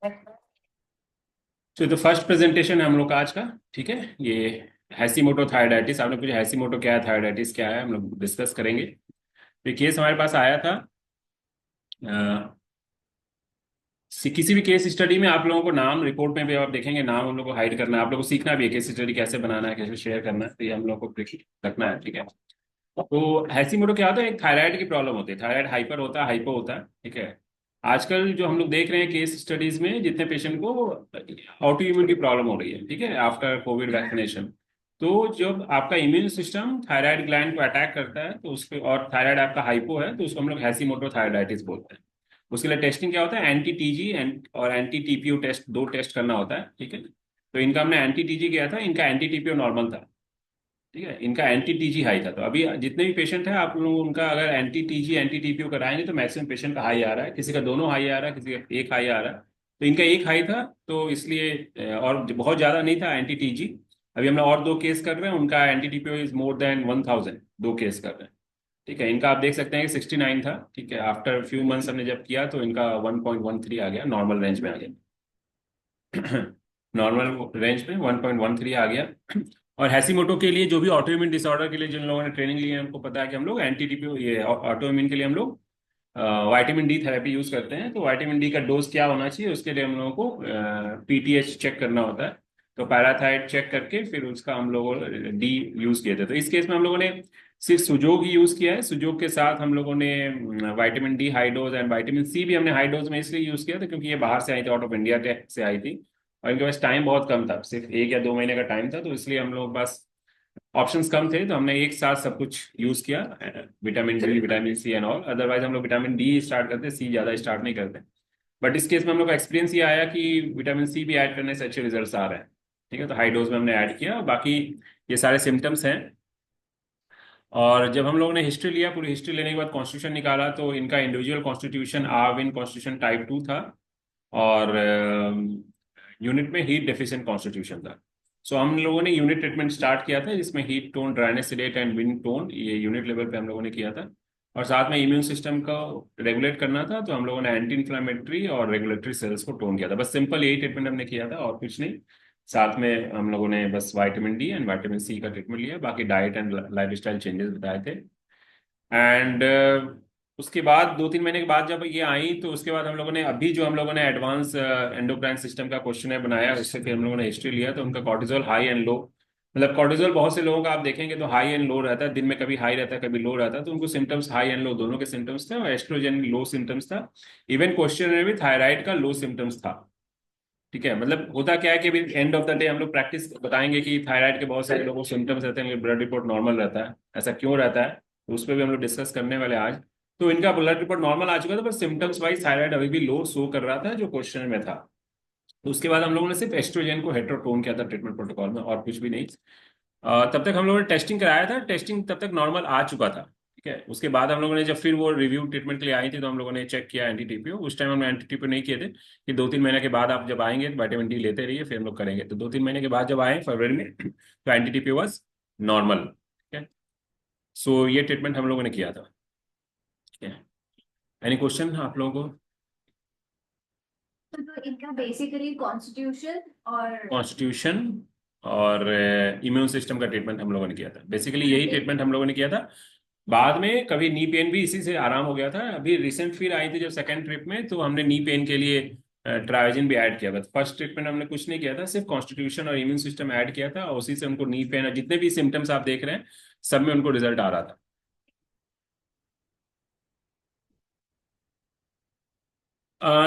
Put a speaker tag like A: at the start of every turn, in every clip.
A: तो first presentation है हम लोग का आज का। ठीक है, ये हैशीमोटो थायराइडिस। आपने पूछा हैशीमोटो क्या है, थायराइडिस क्या है, हम लोग डिस्कस करेंगे। तो केस हमारे पास आया था। अ, किसी भी केस स्टडी में आप लोगों को नाम रिपोर्ट में भी आप देखेंगे, नाम हम लोग को हाइड करना है। आप लोग को सीखना भी है केस स्टडी कैसे बनाना है, कैसे शेयर करना है, तो ये हम लोग को रखना है। ठीक है। तो हैशीमोटो क्या होता है, एक थायराइड की प्रॉब्लम होती है। थायराइड हाइपर होता है, हाइपो होता है। ठीक है। आजकल जो हम लोग देख रहे हैं केस स्टडीज में, जितने पेशेंट को ऑटो इम्यून की प्रॉब्लम हो रही है, ठीक है, आफ्टर कोविड वैक्सीनेशन। तो जब आपका इम्यून सिस्टम थायराइड ग्लैंड को अटैक करता है तो उसके, और थायराइड आपका हाइपो है, तो उसको हम लोग हैशीमोटो थायराइडिस बोलते हैं। उसके लिए टेस्टिंग क्या होता है, एंटी टीजी और एंटी टीपीओ टेस्ट, दो टेस्ट करना होता है। ठीक है। तो इनका हमने एंटी टीजी किया था, इनका एंटी टीपीओ नॉर्मल था। ठीक है, इनका एंटी टीजी हाई था। तो अभी जितने भी पेशेंट हैं आप लोग, उनका अगर एंटी टीजी एंटी टीपीओ कराएंगे तो मैक्सिमम पेशेंट का हाई आ रहा है, किसी का दोनों हाई आ रहा है, किसी का एक हाई आ रहा है। तो इनका एक हाई था, तो इसलिए और बहुत ज्यादा नहीं था एंटी टीजी। अभी हम लोग और दो केस कर रहे हैं, उनका anti TPO is more than 1000, दो केस कर रहे हैं। ठीक है, इनका आप देख सकते हैं कि 69 था। ठीक है, आफ्टर फ्यू मंथ्स हमने जब किया तो इनका 1.13 आ गया, नॉर्मल रेंज में आ गया। नॉर्मल रेंज में 1.13 आ गया। और हैशीमोटो के लिए, जो भी ऑटो इम्यून डिसऑर्डर के लिए जिन लोगों ने ट्रेनिंग ली है, उनको पता है कि हम लोग एंटी टीपी, ये ऑटो इम्यून के लिए हम लोग विटामिन डी थेरेपी यूज करते हैं। तो विटामिन डी का डोज क्या होना चाहिए, उसके लिए हम लोगों को पीटीएच चेक करना होता है। तो पैराथाइड चेक करके फिर उसका हम लोगों डी यूज किए थे। तो इस केस में हम लोगों ने सिर्फ सुजोग ही यूज किया है। सुजोग के साथ हम लोगों ने vitamin D high dose and vitamin C भी हमने हाई डोज में इसलिए यूज किया था क्योंकि ये बाहर से आई थी, आउट ऑफ इंडिया से आई थी। और इनके पास टाइम बहुत कम था, सिर्फ 1 या 2 महीने का टाइम था, तो इसलिए हम लोग बस ऑप्शंस कम थे, तो हमने एक साथ सब कुछ यूज किया, vitamin D vitamin C and all. Otherwise हम लोग विटामिन डी स्टार्ट करते, सी ज्यादा स्टार्ट नहीं करते। बट इस केस में हम लोग का एक्सपीरियंस ये आया कि विटामिन सी भी ऐड करने से अच्छे रिजल्ट्स आ रहे हैं। ठीक है, तो हाई डोज में हमने ऐड किया। बाकी ये सारे सिम्टम्स हैं। और जब हम लोगों ने हिस्ट्री लिया, पूरी हिस्ट्री लेने के बाद कॉन्स्टिट्यूशन निकाला, तो इनका individual constitution Arvin constitution type 2 था। और यूनिट में हीट डेफिशिएंट कॉन्स्टिट्यूशन था। सो हम लोगों ने यूनिट ट्रीटमेंट स्टार्ट किया था, जिसमें heat tone, dryness सिडेट and wind tone, ये यूनिट लेवल पे हम लोगों ने किया था। और साथ में इम्यून सिस्टम को रेगुलेट करना था, तो हम लोगों ने एंटी इन्फ्लामेटरी और रेगुलेटरी सेल्स को टोन किया था। बस सिंपल यही ट्रीटमेंट हमने किया था और कुछ नहीं। साथ में हम लोगों ने बस vitamin D and vitamin C का ट्रीटमेंट लिया, बाकी diet and life style changes बताए थे। एंड उसके बाद 2-3 महीने के बाद जब ये आई, तो उसके बाद हम लोगों ने, अभी जो हम लोगों ने एडवांस एंडोक्राइन सिस्टम का क्वेश्चन है बनाया, उससे फिर हम लोगों ने हिस्ट्री लिया, तो उनका कॉर्टिजोल हाई एंड लो, मतलब कॉर्टिजोल बहुत से लोगों का आप देखेंगे तो हाई एंड लो रहता है, दिन में कभी हाई रहता है कभी लो रहता है। तो उनको सिम्टम्स हाई एंड लो दोनों के सिम्टम्स थे, और एस्ट्रोजन लो सिम्टम्स था। इवन क्वेश्चन में भी थायराइड का लो सिम्टम्स था। ठीक है, मतलब होता क्या है कि अभी एंड ऑफ द डे हम लोग प्रैक्टिस बताएंगे कि थायराइड के बहुत सारे लोगों को सिम्टम्स रहते हैं, ब्लड रिपोर्ट नॉर्मल रहता है, ऐसा क्यों रहता है, तो उस पर भी हम लोग डिस्कस करने वाले हैं आज। तो इनका ब्लड रिपोर्ट नॉर्मल आ चुका था, पर सिम्टम्स वाइज थायराइड अभी भी लो शो कर रहा था जो क्वेश्चन में था। तो उसके बाद हम लोगों ने सिर्फ एस्ट्रोजन को हेट्रोटोन किया था ट्रीटमेंट प्रोटोकॉल में, और कुछ भी नहीं। तब तक हम लोगों ने टेस्टिंग कराया था, टेस्टिंग तब तक नॉर्मल आ चुका था। ठीक है, उसके बाद हम लोगों ने जब फिर वो रिव्यू ट्रीटमेंट के लिए आई थी, तो हम लोगों ने चेक किया एंटी टीपीओ। उस टाइम हमने एंटी टीपीओ नहीं किए थे कि 2-3 महीने के बाद आप जब आएंगे तो विटामिन डी लेते रहिए, फिर हम लोग करेंगे। तो 2-3 महीने के बाद जब आए फरवरी में, तो एंटी टीपीओ वॉज नॉर्मल। ठीक है, सो ये ट्रीटमेंट हम लोगों ने किया था। ठीक है, एनी क्वेश्चन आप लोगों को?
B: तो इनका बेसिकली कॉन्स्टिट्यूशन और
A: कॉन्स्टिट्यूशन और इम्यून सिस्टम का ट्रीटमेंट हम लोगों ने किया था, बेसिकली यही
B: एक
A: ट्रीटमेंट हम लोगों ने किया था। बाद में कभी नी पेन भी इसी से आराम हो गया था। अभी रिसेंट फिर आई थी जब सेकंड ट्रिप में, तो हमने नी पेन के लिए ट्रायोजिन भी ऐड किया था। फर्स्ट ट्रीटमेंट हमने कुछ नहीं किया था, सिर्फ कॉन्स्टिट्यूशन और इम्यून सिस्टम ऐड किया था, और उसी से उनको नी पेन और जितने भी सिम्टम्स आप देख रहे हैं, सब में उनको रिजल्ट आ रहा था।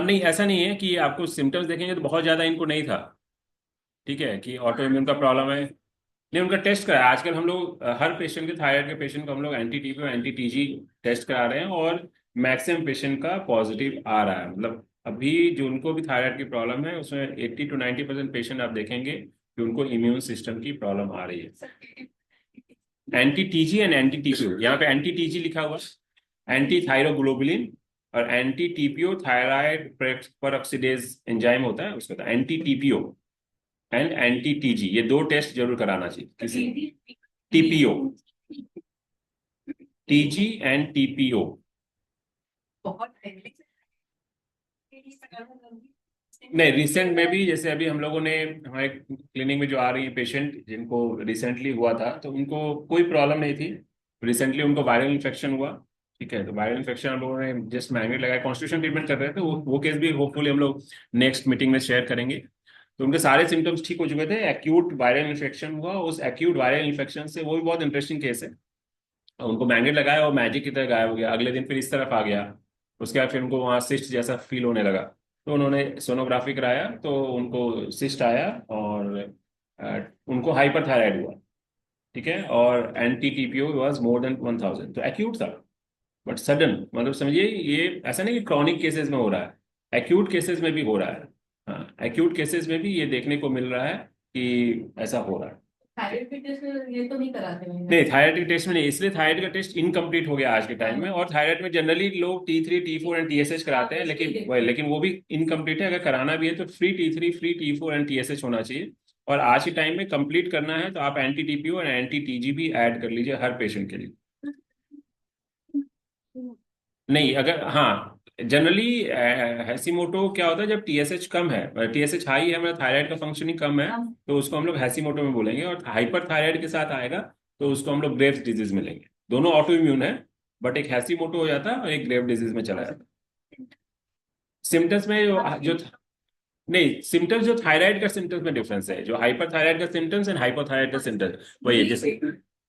A: नहीं, ऐसा नहीं है कि आपको सिम्टम्स देखेंगे तो बहुत ज्यादा इनको नहीं था। ठीक है, कि ऑटो इम्यून का प्रॉब्लम है। नहीं, उनका टेस्ट कराया आजकल हम लोग, हर पेशेंट के, थायराइड के पेशेंट को हम लोग एंटी टीपी और एंटी टीजी टेस्ट करा रहे हैं, और मैक्सिमम पेशेंट का पॉजिटिव आ रहा है। मतलब अभी जो उनको भी थायराइड की प्रॉब्लम है, उसमें 80 to 90% पेशेंट आप देखेंगे कि उनको इम्यून सिस्टम की प्रॉब्लम आ रही है। Anti TG and anti TPO, यहाँ पे एंटी टीजी लिखा हुआ है, एंटी थायरोग्लोबुलिन, और anti TPO thyroid peroxidase enzyme होता है उसका, anti TPO and anti TG, ये दो टेस्ट जरूर कराना चाहिए किसी। TPO, TG and TPO.
B: बहुत पहले
A: नहीं, रिसेंट में भी जैसे अभी हम लोगों ने हमारे क्लिनिक में जो आ रही है पेशेंट जिनको रिसेंटली हुआ था, तो उनको कोई प्रॉब्लम नहीं थी। रिसेंटली उनको वायरल इन्फेक्शन हुआ। ठीक है, तो वायरल इन्फेक्शन हम लोगों ने जस्ट मैग्नेट लगाया, कॉन्स्टिट्यूशन ट्रीटमेंट कर रहे थे। वो केस भी होपफुली हम लोग नेक्स्ट मीटिंग में शेयर करेंगे। तो उनके सारे सिम्टम्स ठीक हो चुके थे, एक्यूट वायरल इन्फेक्शन हुआ। उस एक्यूट वायरल इन्फेक्शन से, वो भी बहुत इंटरेस्टिंग केस है, उनको मैग्नेट लगाया और मैजिक की तरह गायब हो गया। अगले दिन फिर इस तरफ आ गया। उसके बाद फिर उनको वहाँ सिस्ट जैसा फील होने लगा, तो उन्होंने सोनोग्राफी कराया तो उनको सिस्ट आया, और उनको हाइपरथायराइड हुआ। ठीक है, और anti TPO was more than 1000, तो एक्यूट था। बट सडन, मतलब समझिए, ये ऐसा नहीं कि क्रॉनिक केसेस में हो रहा है, एक्यूट केसेस में भी हो रहा है। हाँ, एक्यूट केसेस में भी ये देखने को मिल रहा है कि ऐसा हो रहा है।
B: थायराइड के टेस्ट ये तो नहीं कराते
A: नहीं,
B: हैं।
A: थायराइड के टेस्ट में नहीं, इसलिए थायराइड का टेस्ट इनकम्प्लीट हो गया आज के टाइम में। और थायराइड में जनरली लोग T3 T4 एंड TSH कराते हैं, लेकिन वो भी इनकम्प्लीट है। अगर कराना भी है तो free T3 free T4 and TSH होना चाहिए। और आज के टाइम में कंप्लीट करना है तो आप एंटी TPO और एंटी TG भी ऐड कर लीजिए हर पेशेंट के लिए। नहीं, अगर हाँ, जनरली हैसीमोटो क्या होता है, जब TSH कम है, TSH हाई है, मतलब थायराइड का फंक्शनिंग कम है, तो उसको हम लोग हैसीमोटो में बोलेंगे। और हाइपर थायराइड के साथ आएगा तो उसको हम लोग ग्रेव्स डिजीज में लेंगे। दोनों ऑटो इम्यून है, बट एक हैसीमोटो हो जाता है और एक ग्रेव डिजीज में चला जाता है। सिम्टम्स में नहीं, सिम्टम्स जो थायराइड का सिम्टम्स में डिफरेंस है, जो हाइपर थायराइड का सिम्टम्स एंड हाइपोथायराइड का सिम्टम्स वही है। जैसे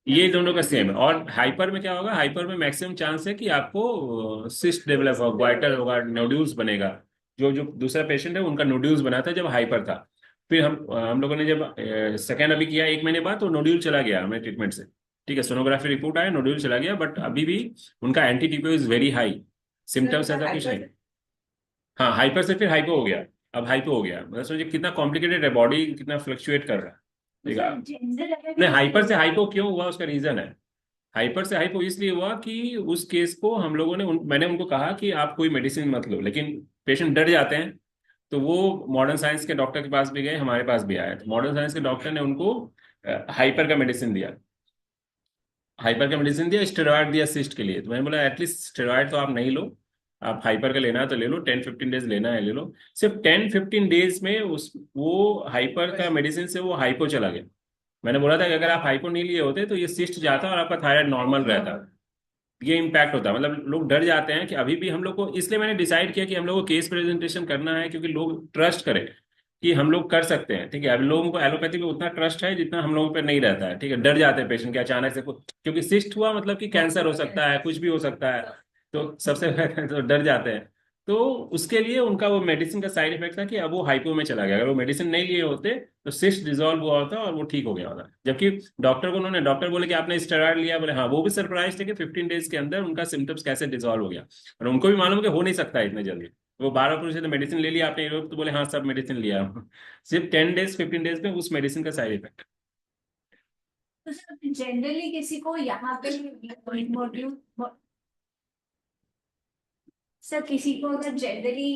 A: ये दोनों का सेम है। और हाइपर में क्या होगा, हाइपर में मैक्सिमम चांस है कि आपको सिस्ट डेवलप होगा, ग्वाइटर होगा, नोड्यूल्स बनेगा। जो जो दूसरा पेशेंट है उनका नोड्यूल्स बना था जब हाइपर था। फिर हम लोगों ने जब सेकेंड अभी किया 1 महीने बाद, तो नोड्यूल चला गया हमें ट्रीटमेंट से। ठीक है, सोनोग्राफी रिपोर्ट आया, नोड्यूल चला गया, बट अभी भी उनका anti TPO is very high. Symptoms ऐसा कुछ नहीं। हाँ, हाइपर से फिर हाइपो हो गया। अब हाइपो हो गया, मतलब सोचिए कितना कॉम्प्लिकेटेड है, बॉडी कितना फ्लक्चुएट कर रहा है। ठीक है, नहीं, हाइपर से हाइपो क्यों हुआ उसका रीजन है। हाइपर से हाइपो इसलिए हुआ कि उस केस को हम लोगों ने मैंने उनको कहा कि आप कोई मेडिसिन मत लो, लेकिन पेशेंट डर जाते हैं। तो वो मॉडर्न साइंस के डॉक्टर के पास भी गए, हमारे पास भी आए, तो मॉडर्न साइंस के डॉक्टर ने उनको हाइपर का मेडिसिन दिया। हाइपर का मेडिसिन दिया, स्टेरॉयड दिया सिस्ट के लिए। तो मैंने बोला एटलीस्ट स्टेरॉयड तो आप नहीं लो, आप हाइपर का लेना है तो ले लो, 10-15 डेज लेना है ले लो। सिर्फ 10-15 डेज में उस वो हाइपर का मेडिसिन से वो हाइपो चला गया। मैंने बोला था कि अगर आप हाइपो नहीं लिए होते तो ये सिस्ट जाता और आपका थायराइड नॉर्मल रहता। ये इम्पैक्ट होता है, मतलब लोग डर जाते हैं कि अभी भी हम लोग को, इसलिए मैंने डिसाइड किया कि हम लोग को केस प्रेजेंटेशन करना है, क्योंकि लोग ट्रस्ट करें कि हम लोग कर सकते हैं। ठीक है, अभी लोगों को एलोपैथी पे उतना ट्रस्ट है जितना हम लोगों पे नहीं रहता है। ठीक है, डर जाते हैं पेशेंट के अचानक से क्योंकि सिस्ट हुआ मतलब कि कैंसर हो सकता है, कुछ भी हो सकता है। तो सबसे पहले तो डर जाते हैं। तो उसके लिए उनका वो मेडिसिन का साइड इफेक्ट था कि अब वो हाइपो में चला गया। अगर वो मेडिसिन नहीं लिए होते तो सिस्ट डिजोल्व हुआ होता और वो ठीक हो गया होता। जबकि डॉक्टर बोले कि आपने स्टेरॉइड लिया, बोले हाँ। वो भी सरप्राइज थे कि 15 डेज के अंदर उनका सिम्टम्स कैसे डिजोल्व हो गया। और उनको भी मालूम कि हो नहीं सकता है इतने जल्दी। वो 12 पूछे तो मेडिसिन ले लिया आपने ये लोग, तो बोले हाँ सब मेडिसिन लिया। सिर्फ 10 डेज 15 डेज में उस मेडिसिन का साइड इफेक्ट।
B: तो सर जनरली किसी को यहाँ पे मॉड्यूल, सर किसी को अगर जनरली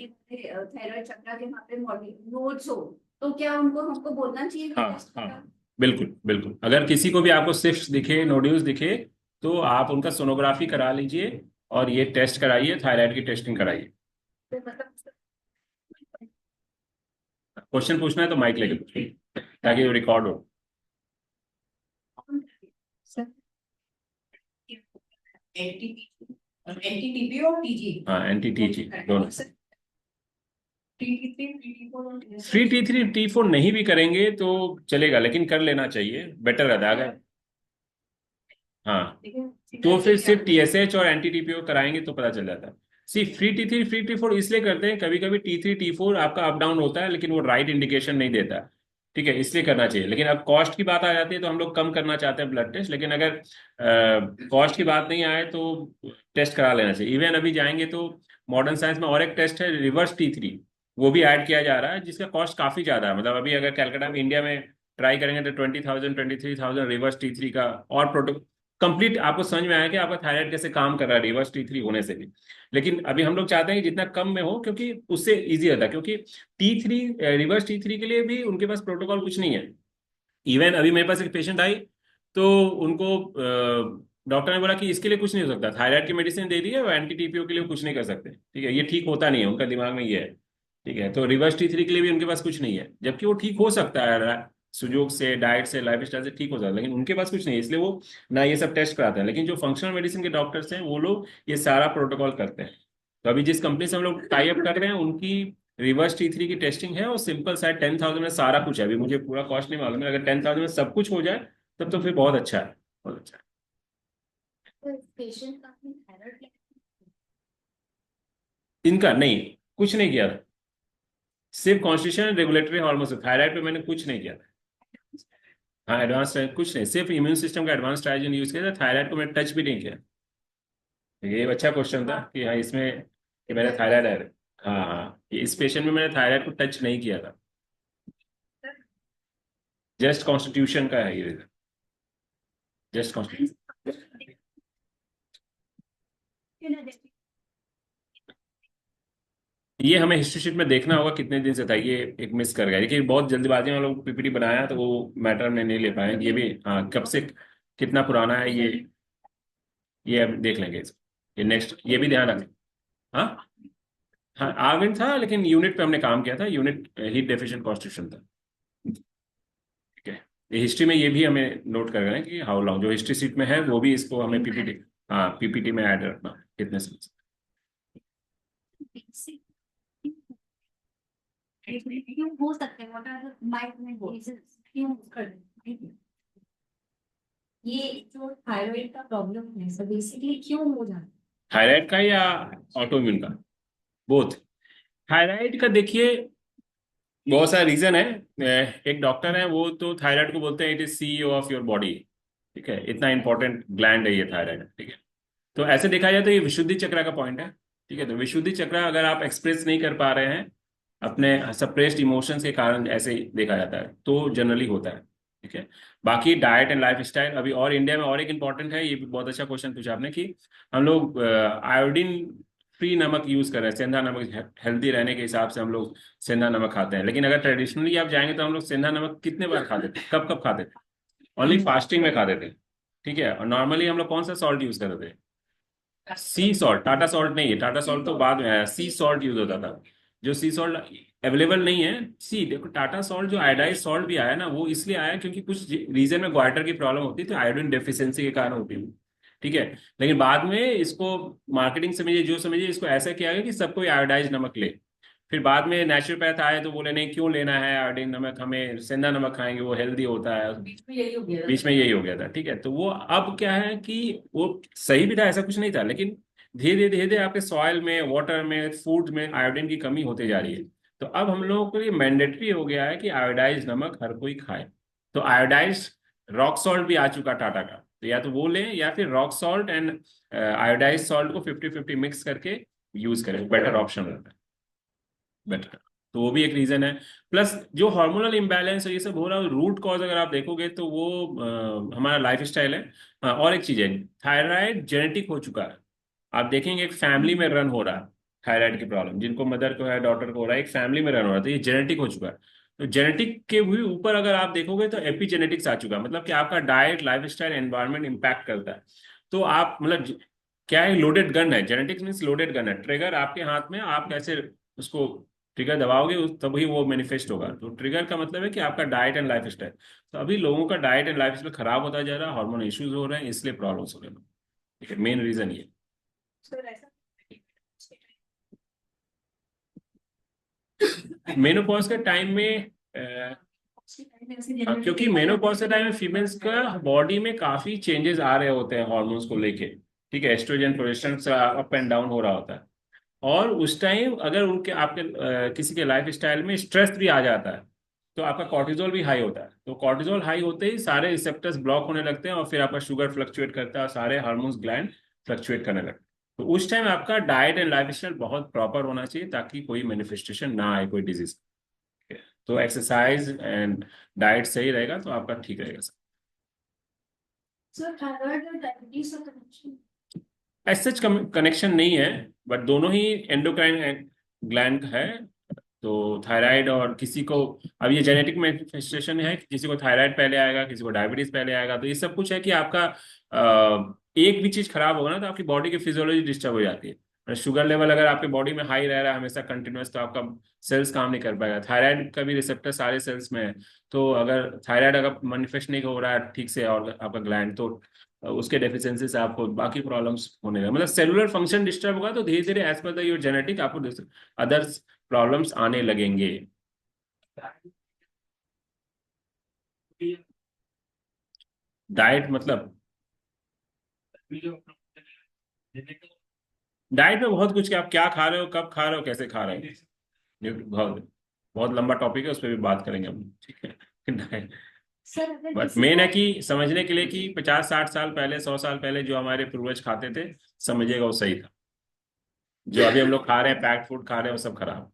B: ये थायराइड चक्र के वहाँ पे मॉड्यूल नोट्स हो, तो क्या उनको हमको बोलना चाहिए कि
A: हाँ,
B: टेस्ट
A: हाँ,
B: करा?
A: बिल्कुल बिल्कुल। अगर किसी को भी आपको सिफ्ट दिखे, नोड्यूल्स दिखे, तो आप उनका सोनोग्राफी करा लीजिए और ये टेस्ट कराइए, थायराइड की टेस्टिंग कराइए।
B: तो मतलब
A: क्वेश्चन पूछना है तो माइक लेके पूछिए ताकि वो रिकॉर्ड हो।
B: सर एनटीटीपी और टीजी।
A: हाँ, NT-TG दोनों। फ्री T3 T4 नहीं भी करेंगे तो चलेगा, लेकिन कर लेना चाहिए, बेटर रहता है अगर। हाँ, तो फिर सिर्फ TSH और एंटी TPO कराएंगे तो पता चल जाता है। सी फ्री T3 फ्री T4 इसलिए करते हैं, कभी कभी T3 T4 आपका अप डाउन होता है, लेकिन वो राइट इंडिकेशन नहीं देता। ठीक है, इसलिए करना चाहिए। लेकिन अब कॉस्ट की बात आ जाती है तो हम लोग कम करना चाहते हैं ब्लड टेस्ट, लेकिन अगर कॉस्ट की बात नहीं आए तो टेस्ट करा लेना चाहिए। इवन अभी जाएंगे तो मॉडर्न साइंस में और एक टेस्ट है, रिवर्स T3, वो भी ऐड किया जा रहा है, जिसका कॉस्ट काफी ज्यादा है। मतलब अभी अगर कैलकाटा में, इंडिया में ट्राई करेंगे तो 20,000 23,000 रिवर्स T3 का। और कंप्लीट आपको समझ में आया कि आपका थायराइड कैसे काम कर रहा है रिवर्स T3 होने से भी। लेकिन अभी हम लोग चाहते हैं कि जितना कम में हो, क्योंकि उससे इजी रहता है। क्योंकि T3, रिवर्स T3 के लिए भी उनके पास प्रोटोकॉल कुछ नहीं है। इवन अभी मेरे पास एक पेशेंट आई, तो उनको डॉक्टर ने बोला कि इसके लिए कुछ नहीं हो सकता, थायराइड की मेडिसिन दे दी है और एंटी TPO के लिए कुछ नहीं कर सकते। ठीक है, ये ठीक होता नहीं है, उनका दिमाग में ये है। ठीक है, तो रिवर्स T3 के लिए भी उनके पास कुछ नहीं है, जबकि वो ठीक हो सकता है, सुजोग से, डाइट से, लाइफ स्टाइल से ठीक हो सकता है, लेकिन उनके पास कुछ नहीं है, इसलिए वो ना ये सब टेस्ट कराते हैं। लेकिन जो फंक्शनल मेडिसिन के डॉक्टर्स हैं वो लोग ये सारा प्रोटोकॉल करते हैं। तो अभी जिस कंपनी से हम लोग टाई अप कर रहे हैं उनकी रिवर्स T3 की टेस्टिंग है, और सिंपल शायद 10,000 में सारा कुछ है। अभी मुझे पूरा कॉस्ट नहीं मालूम है, अगर 10,000 में सब कुछ हो जाए तब तो फिर बहुत अच्छा है, बहुत अच्छा है।
B: पेशेंट का अपनी थायराइड
A: इनका नहीं, कुछ नहीं किया था, सिर्फ कॉन्स्टिट्यूशन रेगुलेटरी हार्मोन से, थायराइड पे मैंने कुछ नहीं किया था। हाँ, एडवांस कुछ नहीं, सिर्फ इम्यून सिस्टम का एडवांस स्ट्रैटेजी यूज किया था, थायराइड को मैंने टच भी नहीं किया। ये अच्छा क्वेश्चन था कि हाँ इसमें कि मैंने थायराइड है। हाँ हाँ, ये इस पेशेंट में मैंने थायराइड को टच नहीं किया था, जस्ट कॉन्स्टिट्यूशन का है ये, जस्ट कॉन्स्टिट्यूशन। ये हमें हिस्ट्री शीट में देखना होगा कितने दिन से था, ये एक मिस कर गया, देखिए बहुत जल्दबाजी में हम लोग पीपीटी बनाया तो वो मैटर में नहीं ले पाए। ये भी हाँ, कब से कितना पुराना है ये अब देख लेंगे इसको, ये नेक्स्ट ये भी ध्यान रखें। हाँ हाँ, आर्गन था, लेकिन यूनिट पे हमने काम किया था, यूनिट हीट डेफिशिएंट कॉन्स्टिट्यूशन था। ठीक है, ये हिस्ट्री में ये भी हमें नोट कर रहे हैं कि हाउ लॉन्ग, जो हिस्ट्री सीट में है वो भी इसको हमें पीपीटी, हाँ पीपीटी में ऐड रखना कितने से।
B: क्यों हो सकते हैं, व्हाट आर द माइट में रीजंस क्यों कर ये जो थायराइड का प्रॉब्लम है सो बेसिकली क्यों हो जाता है?
A: थायराइड का या ऑटोइम्यून का? बोथ। थायराइड का देखिए बहुत सारा रीजन है। एक डॉक्टर है वो तो थायराइड को बोलते हैं it is CEO of your body. ठीक है, इतना इंपॉर्टेंट ग्लैंड है ये थायराइड। ठीक है, तो ऐसे देखा जाए तो ये विशुद्धि चक्र का पॉइंट है। ठीक है, तो विशुद्धि चक्र अगर आप एक्सप्रेस नहीं कर पा रहे हैं अपने सप्रेस्ड इमोशंस के कारण, ऐसे ही देखा जाता है तो जनरली होता है। ठीक है, बाकी डाइट एंड लाइफ स्टाइल अभी और इंडिया में और एक इम्पॉर्टेंट है, ये भी बहुत अच्छा क्वेश्चन पूछा आपने कि हम लोग आयोडीन फ्री नमक यूज कर रहे हैं, सेंधा नमक, हेल्दी रहने के हिसाब से हम लोग सेंधा नमक खाते हैं। लेकिन अगर ट्रेडिशनली आप जाएंगे तो हम लोग सेंधा नमक कितने बार खाते थे, कब कब खाते थे? ओनली फास्टिंग में खाते थे। ठीक है, और नॉर्मली हम लोग कौन सा सॉल्ट यूज करते थे? सी सॉल्ट, टाटा सॉल्ट नहीं है, टाटा सॉल्ट तो बाद में आया, सी सॉल्ट यूज होता था। जो सी सॉल्ट अवेलेबल नहीं है, सी देखो टाटा सॉल्ट जो आयोडाइज सॉल्ट भी आया ना, वो इसलिए आया क्योंकि कुछ रीजन में ग्वाटर की प्रॉब्लम होती थी, आयोडीन डेफिशिएंसी के कारण होती थी। ठीक है, लेकिन बाद में इसको मार्केटिंग समझिए जो समझिए, इसको ऐसा किया गया कि सबको आयोडाइज नमक ले। फिर बाद में नेचुरोपैथ आए तो बोले नहीं क्यों लेना है आयोडीन नमक, हमें सेंधा नमक खाएंगे वो हेल्दी होता है। बीच में यही हो गया था। ठीक है, तो वो अब क्या है कि वो सही भी था, ऐसा कुछ नहीं था, लेकिन धीरे धीरे धीरे आपके सॉइल में, वाटर में, फूड में आयोडीन की कमी होते जा रही है। तो अब हम लोगों के लिए मैंडेटरी हो गया है कि आयोडाइज नमक हर कोई खाए। तो आयोडाइज रॉक सॉल्ट भी आ चुका टाटा का, तो या तो वो लें या फिर rock salt and iodise salt को 50-50 मिक्स करके यूज करें, बेटर ऑप्शन रहता है, बेटर। तो वो भी एक रीजन है। प्लस जो हार्मोनल इम्बैलेंस है ये सब हो रहा है, रूट कॉज अगर आप देखोगे तो वो हमारा लाइफ स्टाइल है। और एक चीज है, थायराइड जेनेटिक हो चुका है। आप देखेंगे एक फैमिली में रन हो रहा है, थायराइड की प्रॉब्लम जिनको मदर को है, डॉटर को हो रहा है, एक फैमिली में रन हो रहा है, तो ये जेनेटिक हो चुका है। तो जेनेटिक के भी ऊपर अगर आप देखोगे तो एपिजेनेटिक्स आ चुका है, मतलब कि आपका diet, life style, environment impact करता है। तो आप मतलब क्या है, लोडेड गन है, जेनेटिक्स मीन्स लोडेड गन है, ट्रिगर आपके हाथ में, आप कैसे उसको ट्रिगर दबाओगे तभी वो मैनिफेस्ट होगा। तो ट्रिगर का मतलब है कि आपका डाइट एंड लाइफ स्टाइल। तो अभी लोगों का डाइट एंड लाइफ स्टाइल खराब होता जा रहा है, हार्मोन इश्यूज हो रहे हैं, इसलिए प्रॉब्लम्स हो रहे हैं। ठीक है, मेन रीजन ये। मेनोपॉज के टाइम में क्योंकि मेनोपॉज के टाइम में फीमेल्स का बॉडी में काफी चेंजेस आ रहे होते हैं हॉर्मोन्स को लेके। ठीक है, estrogen progesterone up and down हो रहा होता है। और उस टाइम अगर उनके आपके किसी के लाइफ स्टाइल में स्ट्रेस भी आ जाता है तो आपका कॉर्टिजोल भी हाई होता है। तो कॉर्टिजोल हाई होते ही सारे रिसेप्टर्स ब्लॉक होने लगते हैं और फिर आपका शुगर फ्लक्चुएट करता है और सारे हार्मोन्स ग्लैंड फ्लक्चुएट करने लगते हैं। तो उस टाइम आपका डाइट एंड लाइफ स्टाइल बहुत प्रॉपर होना चाहिए ताकि कोई मैनिफेस्टेशन ना आए, कोई डिजीज। तो एक्सरसाइज एंड डाइट सही रहेगा तो आपका ठीक रहेगा सर।
B: सर थायराइड और डायबिटीज का कनेक्शन?
A: एज सच कनेक्शन नहीं है, बट दोनों ही एंडोक्राइन ग्लैंड है। तो थायराइड और किसी को, अब ये जेनेटिक मैनिफेस्टेशन है कि किसी को थायराइड पहले आएगा, किसी को डायबिटीज पहले आएगा, तो ये सब कुछ है कि आपका एक भी चीज खराब होगा ना तो आपकी बॉडी की फिजियोलॉजी डिस्टर्ब हो जाती है। शुगर लेवल अगर आपके बॉडी में हाई रह रहा है हमेशा कंटिन्यूअस, तो आपका सेल्स काम नहीं कर पाएगा। थायराइड का भी रिसेप्टर सारे सेल्स में है, तो अगर थायराइड अगर मैनिफेस्ट नहीं हो रहा है ठीक से और आपका ग्लैंड, तो उसके डेफिशिएंसी से आपको बाकी प्रॉब्लम्स होने लगे, मतलब सेलुलर फंक्शन डिस्टर्ब होगा तो धीरे धीरे एज पर द योर जेनेटिक आपको अदर्स प्रॉब्लम्स आने लगेंगे। डाइट मतलब, डाइट में बहुत कुछ कि आप क्या खा रहे हो, कब खा रहे हो, कैसे खा रहे हो, ये बहुत बहुत लंबा टॉपिक है, उस पर भी बात करेंगे हम, ठीक है। डाइट,
B: सर अगर
A: बट
B: किसी
A: मेन है
B: को
A: कि समझने के लिए कि 50-60 साल पहले, 100 साल पहले जो हमारे पूर्वज खाते थे, समझिएगा वो सही था। जो अभी हम लोग खा रहे हैं, पैक्ड फूड खा रहे हैं, वो सब खराब।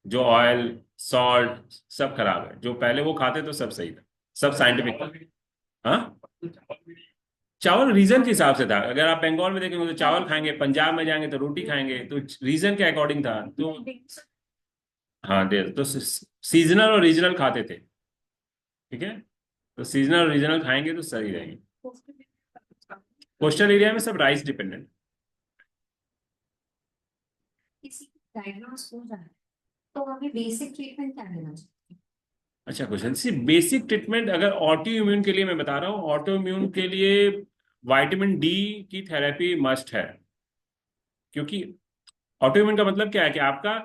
A: जो ऑयल, सॉल्ट, सब खराब है। जो पहले वो खाते तो सब सही था, सब साइंटिफिक था। हाँ, चावल रीजन के हिसाब से था। अगर आप बंगाल में देखेंगे तो चावल खाएंगे, पंजाब में जाएंगे तो रोटी खाएंगे, तो रीजन के अकॉर्डिंग था तो। हाँ दे तो सीजनल और रीजनल खाते थे, ठीक है। तो सीजनल और रीजनल खाएंगे तो सही रहेंगे। कोस्टल एरिया में सब राइस डिपेंडेंट।
B: किसी को डायग्नोस हो जाए तो हमें बेसिक ट्रीटमेंट क्या देना चाहिए?
A: अच्छा क्वेश्चन। सी बेसिक ट्रीटमेंट अगर ऑटो इम्यून के लिए मैं बता रहा हूँ, ऑटो इम्यून के लिए विटामिन डी की थेरेपी मस्ट है। क्योंकि ऑटो इम्यून का मतलब क्या है कि आपका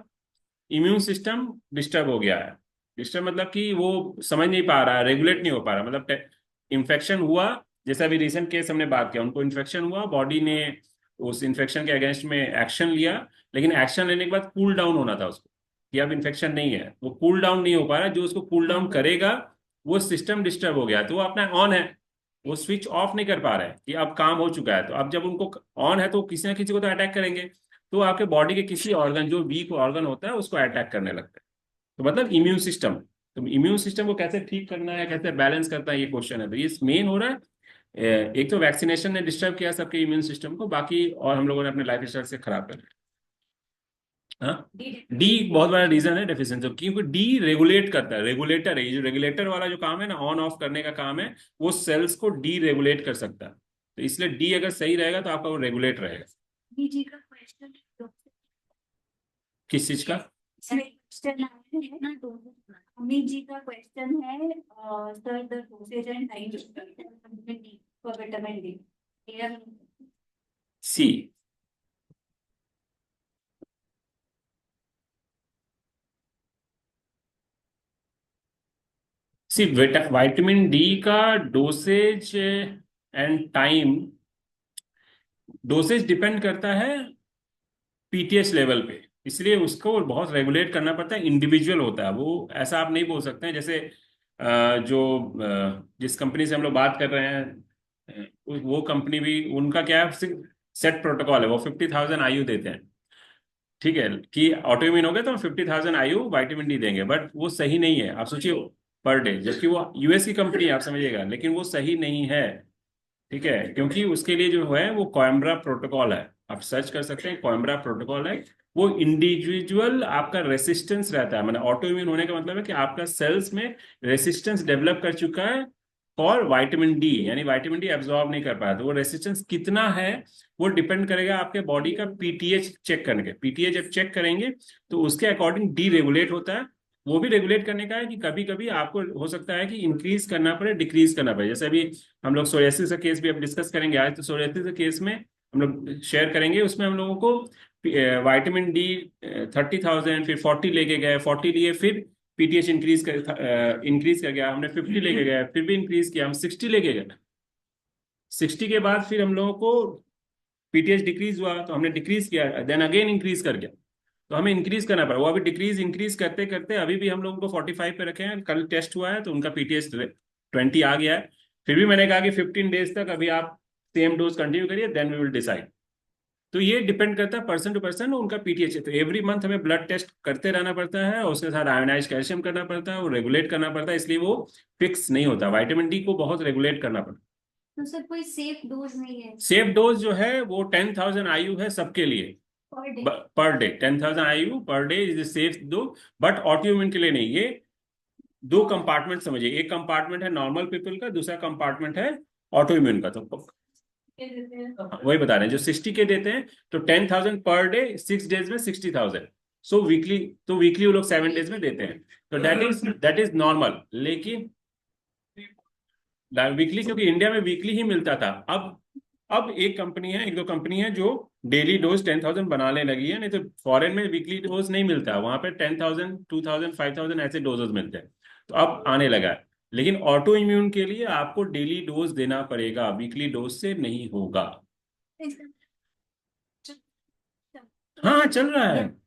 A: इम्यून सिस्टम डिस्टर्ब हो गया है। डिस्टर्ब मतलब कि वो समझ नहीं पा रहा है, रेगुलेट नहीं हो पा रहा, मतलब इन्फेक्शन हुआ। जैसे अभी रिसेंट केस हमने बात किया, उनको इन्फेक्शन हुआ, बॉडी ने उस इन्फेक्शन के अगेंस्ट में एक्शन लिया, लेकिन एक्शन लेने के बाद कूल डाउन होना था उसको, कि अब इन्फेक्शन नहीं है, वो कूल डाउन नहीं हो पा रहा। जो उसको कूल डाउन करेगा वो सिस्टम डिस्टर्ब हो गया, तो वो अपना ऑन है, वो स्विच ऑफ नहीं कर पा रहे हैं कि अब काम हो चुका है। तो अब जब उनको ऑन है तो किसी ना किसी को तो अटैक करेंगे, तो आपके बॉडी के किसी ऑर्गन, जो वीक ऑर्गन होता है, उसको अटैक करने लगता है। तो मतलब इम्यून सिस्टम, तो इम्यून सिस्टम को कैसे ठीक करना है, कैसे बैलेंस करता है, ये क्वेश्चन है। तो ये मेन हो रहा है। एक तो वैक्सीनेशन ने डिस्टर्ब किया सबके इम्यून सिस्टम को, बाकी और हम लोगों ने अपने लाइफ स्टाइल से खराब कर दिया। हाँ, डी बहुत बड़ा रीजन है डेफिशिएंसी, क्योंकि डी रेगुलेट करता है, रेगुलेटर है। ये जो रेगुलेटर वाला जो काम है ना, ऑन ऑफ करने का काम है, वो सेल्स को डी रेगुलेट कर सकता है। तो इसलिए डी अगर सही रहेगा तो आपका वो रेगुलेट रहेगा।
B: जी का क्वेश्चन
A: किस चीज का?
B: क्वेश्चन है ना, तो अमित जी का क्वेश्चन है sir the dosage and time for vitamin D.
A: See, सिर्फ विटामिन डी का dosage and time, dosage depend करता है पीटीएच लेवल पे, इसलिए उसको बहुत रेगुलेट करना पड़ता है। इंडिविजुअल होता है वो, ऐसा आप नहीं बोल सकते हैं। जैसे जिस कंपनी से हम लोग बात कर रहे हैं, वो कंपनी भी, उनका क्या है, सेट प्रोटोकॉल है, वो 50,000 आयु देते हैं, ठीक है, कि ऑटोइम्यून हो गया तो हम 50,000 आयु विटामिन डी देंगे। बट वो सही नहीं है, आप सोचिए, पर डे, जबकि वो यूएस की कंपनी है, आप समझिएगा, लेकिन वो सही नहीं है, ठीक है। क्योंकि उसके लिए जो है वो कोएम्ब्रा प्रोटोकॉल है, आप सर्च कर सकते हैं, कोएम्ब्रा प्रोटोकॉल है। वो इंडिविजुअल आपका रेसिस्टेंस रहता है, मतलब ऑटो इम्यून होने का मतलब है कि आपका सेल्स में रेसिस्टेंस डेवलप कर चुका है फॉर विटामिन डी, यानी विटामिन डी एब्जॉर्ब नहीं कर पाया। तो वो रेसिस्टेंस कितना है वो डिपेंड करेगा आपके बॉडी का पीटीएच चेक करने के। पीटीएच जब चेक करेंगे तो उसके अकॉर्डिंग डी रेगुलेट होता है। वो भी रेगुलेट करने का है कि कभी कभी आपको हो सकता है कि इंक्रीज करना पड़े, डिक्रीज करना पड़े। जैसे अभी हम लोग सोरियासिस का केस भी अब डिस्कस करेंगे आज, तो सोरियासिस के केस में हम लोग शेयर करेंगे, उसमें हम लोगों को विटामिन डी 30,000, फिर 40 लेके गए, 40 लिए, फिर पीटीएच इंक्रीज कर गया, हमने 50 लेके गए, फिर भी इंक्रीज किया, हम 60 लेके गए। 60 के बाद फिर हम लोगों को पीटीएच डिक्रीज हुआ तो हमने डिक्रीज किया, देन अगेन इंक्रीज कर गया, तो हमें इंक्रीज करना पड़ा। वो अभी डिक्रीज इंक्रीज करते करते अभी भी हम लोगों को 45 पे रखे हैं। कल टेस्ट हुआ है तो उनका पीटीएच 20 आ गया है। फिर भी मैंने कहा कि 15 डेज तक अभी आप सेम डोज कंटिन्यू करिए, देन वी विल डिसाइड। तो ये डिपेंड करता है पर्सन टू पर्सन, उनका पीटीएच है। तो एवरी मंथ हमें ब्लड टेस्ट करते रहना पड़ता है, और उसके साथ आयोनाइज कैल्शियम करना पड़ता है, वो रेगुलेट करना पड़ता है, इसलिए वो फिक्स नहीं होता। विटामिन डी को बहुत रेगुलेट करना पड़ता है।
B: तो सर कोई सेफ डोज नहीं है
A: सेफ डोज जो है वो 10,000 आयु है सबके लिए,
B: पर डे?
A: पर डे 10,000 आयु पर डे इज सेफ दो। बट ऑटोइम्यून के लिए नहीं। ये दो कंपार्टमेंट समझिए, एक कंपार्टमेंट है नॉर्मल पीपल का, दूसरा कंपार्टमेंट है ऑटोइम्यून का। तो वही बता रहे हैं, जो 60K देते हैं तो 10,000 पर डे, 6 डेज में 60,000। सो वीकली, तो वीकली वो लोग 7 डेज में देते हैं, तो दैट इज नॉर्मल। लेकिन वीकली, क्योंकि इंडिया में वीकली ही मिलता था। अब एक कंपनी है, एक दो कंपनी है जो डेली डोज 10,000 बनाने लगी है, नहीं तो फॉरेन में वीकली डोज नहीं मिलता, वहां पे 10,000, 2,000, 5,000 ऐसे डोजेस मिलते हैं। तो अब आने लगा है। लेकिन ऑटो इम्यून के लिए आपको डेली डोज देना पड़ेगा, वीकली डोज से नहीं होगा। हाँ चल रहा है।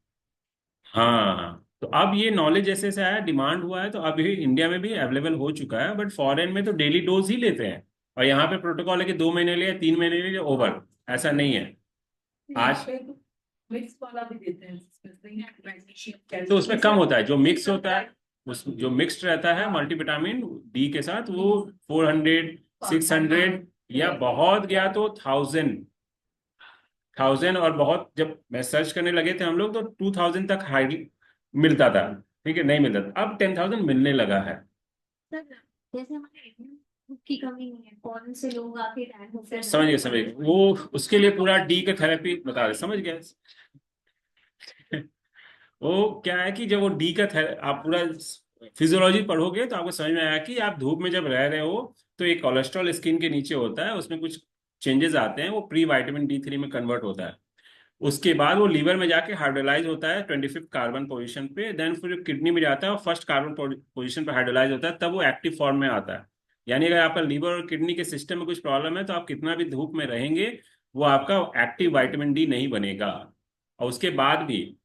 A: हाँ, तो अब ये नॉलेज जैसे से आया, डिमांड हुआ है, तो अब ये इंडिया में भी अवेलेबल हो चुका है। बट फॉरेन में तो डेली डोज ही लेते हैं, और यहाँ पे प्रोटोकॉल है कि 2 महीने लिए, 3 महीने लिए, ओवर। ऐसा नहीं है आज।
C: मिक्स वाला भी देते हैं जिसमें मैग्नीशियम
A: तो उसमें कम होता है, जो मिक्स होता है, उस जो मिक्स्ड रहता है मल्टीविटामिन डी के साथ, वो 400, 600, या बहुत गया तो 1,000, और बहुत, जब मैं सर्च करने लगे थे हम लोग तो 2,000 तक हाई मिलता था। ठीक है, नहीं मिलता था, अब 10,000 मिलने लगा है।
B: सर जैसे हमारे बुक की कमी नहीं है, कौन से लोग आके टाइम होते हैं?
A: समझ गए वो, उसके लिए पूरा डी का थेरेपी बता रहे, समझ गए। वो क्या है कि जब वो डी का आप पूरा फिजियोलॉजी पढ़ोगे तो आपको समझ में आया कि आप धूप में जब रह रहे हो तो एक कोलेस्ट्रॉल स्किन के नीचे होता है, उसमें कुछ चेंजेस आते हैं, वो प्री वाइटामिन D3 में कन्वर्ट होता है। उसके बाद वो लीवर में जाके हाइड्रोलाइज होता है 25th कार्बन पोजीशन पे, देन फिर किडनी में जाता है और फर्स्ट कार्बन पोजीशन पे हाइड्रोलाइज होता है, तब वो एक्टिव फॉर्म में आता है। यानी अगर आपका लीवर और किडनी के सिस्टम में कुछ प्रॉब्लम है तो आप कितना भी धूप में रहेंगे, वो आपका एक्टिव वाइटामिन डी नहीं बनेगा। और उसके बाद भी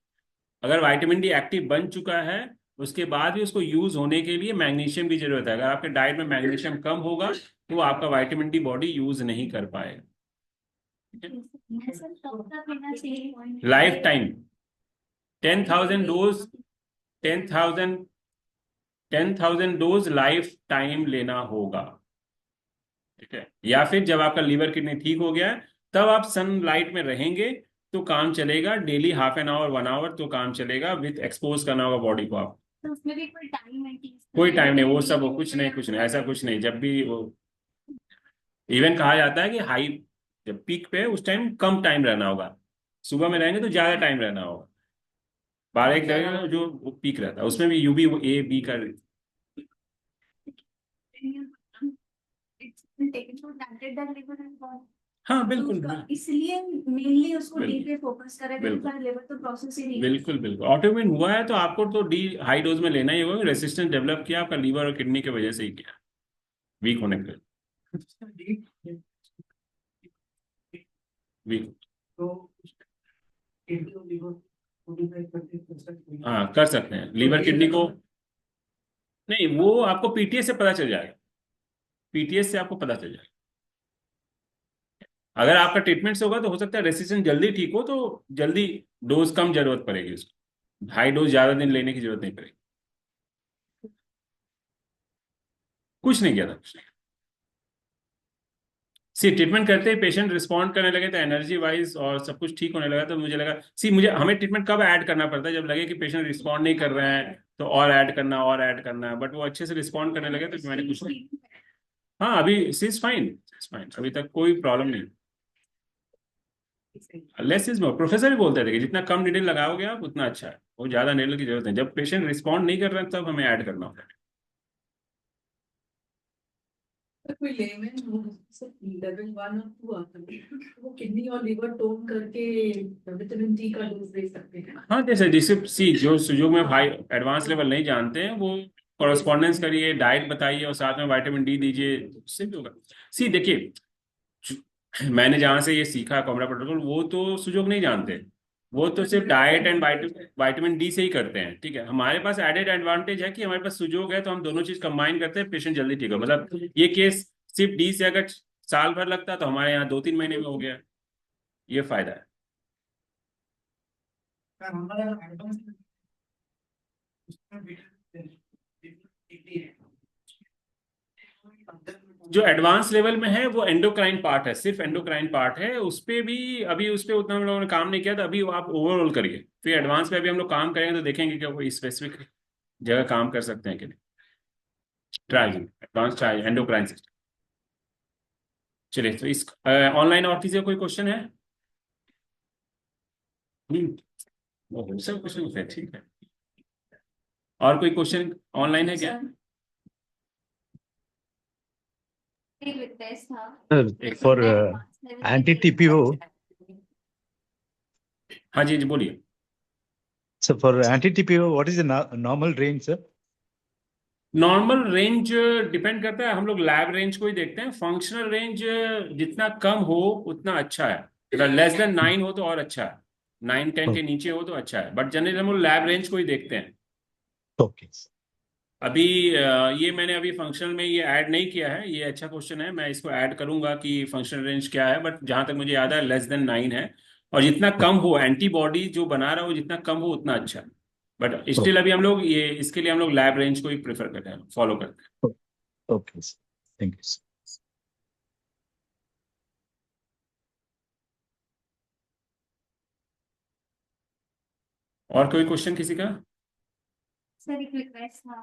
A: अगर विटामिन डी एक्टिव बन चुका है, उसके बाद भी उसको यूज होने के लिए मैग्नीशियम की जरूरत है। अगर आपके डाइट में मैग्नीशियम कम होगा तो आपका विटामिन डी बॉडी यूज नहीं कर पाएगा।
B: सर कब तक लेना चाहिए?
A: Life time 10,000 dose, 10,000 10,000 dose life time लेना होगा। ठीक है, या फिर जब आपका लीवर किडनी ठीक हो गया है तब आप सनलाइट में रहेंगे तो काम चलेगा, daily half an hour 1 hour तो काम चलेगा, विथ एक्सपोज करना होगा बॉडी को आप।
B: तो उसमें भी कोई टाइम है कि
A: कोई टाइम नहीं, वो सब कुछ नहीं, कुछ नहीं, ऐसा कुछ नहीं। जब भी वो इवन कहा जाता है कि हाई, जब पीक पे है उस टाइम कम टाइम रहना होगा, सुबह में रहेंगे तो ज्यादा टाइम रहना होगा। 12-1 घंटे जो वो पीक रहता है, उसमें भी UV A B का। हाँ बिल्कुल
B: इसलिए मेनली उसको डी
A: बिल्कुल
B: पे फोकस करें,
A: बिल्कुल
B: लेवल तो प्रोसेस ही नहीं
A: बिल्कुल बिल्कुल ऑटोइम्यून हुआ है तो आपको तो डी हाई डोज में लेना ही होगा। रेसिस्टेंस डेवलप किया आपका लीवर और किडनी की वजह से ही किया, वीक होने के वीक। हाँ कर सकते हैं लीवर किडनी को। नहीं, वो आपको पीटीएस से पता चल जाएगा, पीटीएस से आपको पता चल जाएगा। अगर आपका ट्रीटमेंट से होगा तो हो सकता है रेसिस्टेंस जल्दी ठीक हो, तो जल्दी डोज कम जरूरत पड़ेगी उसको, हाई डोज ज्यादा दिन लेने की जरूरत नहीं पड़ेगी। कुछ नहीं किया था, कुछ नहीं। सी ट्रीटमेंट करते ही पेशेंट रिस्पॉन्ड करने लगे तो एनर्जी वाइज और सब कुछ ठीक होने लगा, तो मुझे लगा मुझे हमें ट्रीटमेंट कब ऐड करना पड़ता है, जब लगे कि पेशेंट रिस्पॉन्ड नहीं कर रहे हैं तो और ऐड करना, और ऐड करना। बट वो अच्छे से रिस्पॉन्ड करने लगे तो मैंने कुछ नहीं। हाँ अभी सी इज फाइन, फाइन, अभी तक कोई प्रॉब्लम नहीं। लेस इज मोर, प्रोफेसर भी बोलते थे कि जितना कम नीडल लगाओगे आप उतना अच्छा है, वो ज्यादा नीडल की जरूरत नहीं। जब पेशेंट रिस्पॉन्ड नहीं कर रहे हैं तब हमें ऐड करना होता है।
C: कोई लेमन लेवल 1 और 2 आता है, वो किडनी और लिवर टोन करके विटामिन डी का डोज दे सकते हैं।
A: हाँ जैसे जिसे सी जो सुयोग में भाई एडवांस लेवल नहीं जानते हैं, वो कॉरेस्पॉन्डेंस करिए, डाइट बताइए और साथ में विटामिन डी दीजिए, उससे भी होगा। सी देखिए, मैंने जहां से ये सीखा कॉमरा प्रोटोकॉल, वो तो सुयोग नहीं जानते, वो तो सिर्फ डाइट एंड विटामिन डी से ही करते हैं। ठीक है, हमारे पास एडेड एडवांटेज है कि हमारे पास सुयोग है, तो हम दोनों चीज कंबाइन करते हैं, पेशेंट जल्दी ठीक हो। मतलब ये केस सिर्फ डी से अगर साल भर लगता तो हमारे यहाँ 2-3 महीने में हो गया, ये फायदा है। जो एडवांस लेवल में है वो एंडोक्राइन पार्ट है, सिर्फ एंडोक्राइन पार्ट है, उस पे भी अभी उस पे उतना हम लोगों ने काम नहीं किया था। अभी आप ओवरऑल करिए, फिर एडवांस पे अभी हम लोग काम करेंगे तो देखेंगे कि कोई स्पेसिफिक जगह काम कर सकते हैं कि नहीं। Try advance try endocrine system. चलिए, तो इस ऑनलाइन और किसी का कोई क्वेश्चन है? सब क्वेश्चन है, ठीक है। और कोई क्वेश्चन ऑनलाइन है क्या?
B: एक रिक्वेस्ट था।
D: Sir, for anti-TPO,
A: हाँ जी जी, बोलिए।
D: so for anti-TPO, what is the normal range, sir?
A: Normal range depend करता है, हम लोग लैब रेंज को ही देखते हैं। फंक्शनल रेंज जितना कम हो उतना अच्छा है, अगर लेस देन 9 हो तो और अच्छा है, 9-10 के नीचे हो तो अच्छा है, बट जनरली हम लोग लैब रेंज को ही देखते हैं।
D: Okay.
A: अभी ये मैंने अभी फंक्शनल में ये ऐड नहीं किया है, ये अच्छा क्वेश्चन है, मैं इसको ऐड करूंगा कि फंक्शनल रेंज क्या है, बट जहां तक मुझे याद है लेस देन 9 है। और जितना कम हो, एंटीबॉडी जो बना रहा हो जितना कम हो उतना अच्छा है, बट
D: Okay.
A: स्टिल अभी हम लोग ये इसके लिए हम लोग लैब रेंज को ही प्रेफर करते हैं, फॉलो करते हैं।
D: Okay, sir. Thank you, sir.
A: और कोई क्वेश्चन किसी का?
B: सर एक रिक्वेस्ट था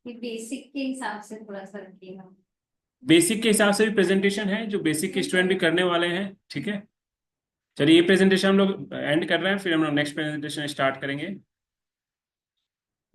B: कि बेसिक के हिसाब से थोड़ा सा रखिएगा।
A: बेसिक के हिसाब से भी प्रेजेंटेशन है जो बेसिक के स्टूडेंट भी करने वाले हैं, ठीक है। चलिए, ये प्रेजेंटेशन हम लोग एंड कर रहे हैं, फिर हम लोग नेक्स्ट प्रेजेंटेशन स्टार्ट करेंगे।